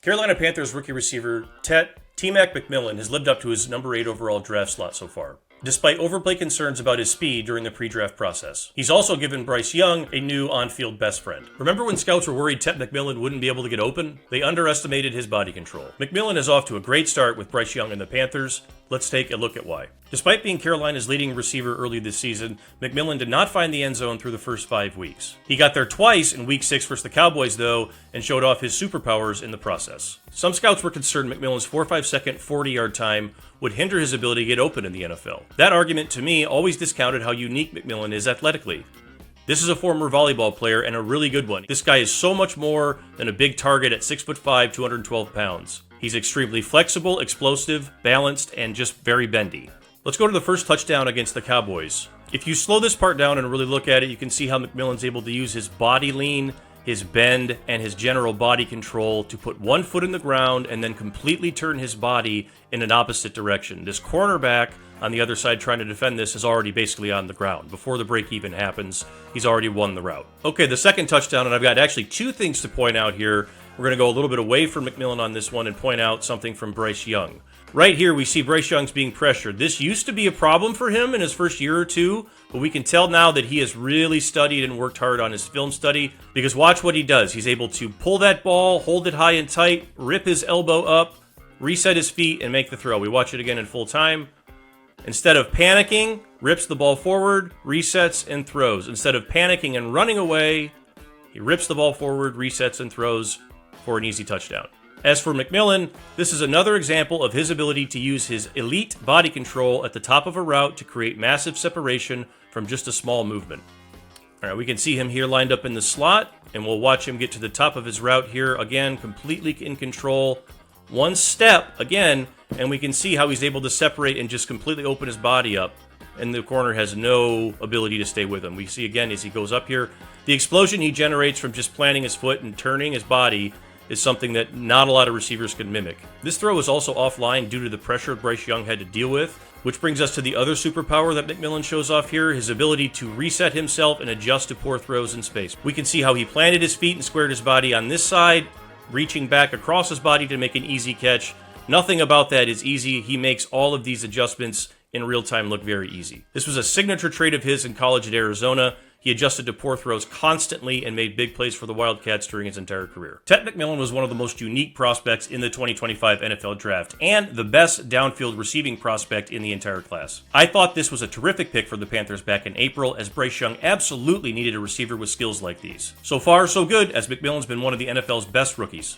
Carolina Panthers rookie receiver Tet McMillan has lived up to his number 8 overall draft slot so far, despite overplay concerns about his speed during the pre-draft process. He's also given Bryce Young a new on-field best friend. Remember when scouts were worried Tet McMillan wouldn't be able to get open? They underestimated his body control. McMillan is off to a great start with Bryce Young and the Panthers. Let's take a look at why. Despite being Carolina's leading receiver early this season, McMillan did not find the end zone through the first 5 weeks. He got there twice in Week 6 versus the Cowboys, though, and showed off his superpowers in the process. Some scouts were concerned McMillan's 4.5-second 40-yard time would hinder his ability to get open in the NFL. That argument, to me, always discounted how unique McMillan is athletically. This is a former volleyball player and a really good one. This guy is so much more than a big target at 6'5", 212 pounds. He's extremely flexible, explosive, balanced, and just very bendy. Let's go to the first touchdown against the Cowboys. If you slow this part down and really look at it, you can see how McMillan's able to use his body lean, his bend, and his general body control to put one foot in the ground and then completely turn his body in an opposite direction. This cornerback on the other side trying to defend this is already basically on the ground. Before the break even happens, he's already won the route. Okay, the second touchdown, and I've got actually 2 things to point out here. We're going to go a little bit away from McMillan on this one and point out something from Bryce Young. Right here, we see Bryce Young's being pressured. This used to be a problem for him in his first year or two, but we can tell now that he has really studied and worked hard on his film study, because watch what he does. He's able to pull that ball, hold it high and tight, rip his elbow up, reset his feet, and make the throw. We watch it again in full time. Instead of panicking, rips the ball forward, resets, and throws. Instead of panicking and running away, he rips the ball forward, resets, and throws for an easy touchdown. As for McMillan, this is another example of his ability to use his elite body control at the top of a route to create massive separation from just a small movement. All right, we can see him here lined up in the slot, and we'll watch him get to the top of his route here, again, completely in control. One step, again, and we can see how he's able to separate and just completely open his body up, and the corner has no ability to stay with him. We see again as he goes up here, the explosion he generates from just planting his foot and turning his body is something that not a lot of receivers can mimic. This throw is also offline due to the pressure Bryce Young had to deal with, which brings us to the other superpower that McMillan shows off here, his ability to reset himself and adjust to poor throws in space. We can see how he planted his feet and squared his body on this side, reaching back across his body to make an easy catch. Nothing about that is easy. He makes all of these adjustments in real time look very easy. This was a signature trait of his in college at Arizona. He adjusted to poor throws constantly and made big plays for the Wildcats during his entire career. Tet McMillan was one of the most unique prospects in the 2025 NFL Draft and the best downfield receiving prospect in the entire class. I thought this was a terrific pick for the Panthers back in April, as Bryce Young absolutely needed a receiver with skills like these. So far, so good, as McMillan's been one of the NFL's best rookies.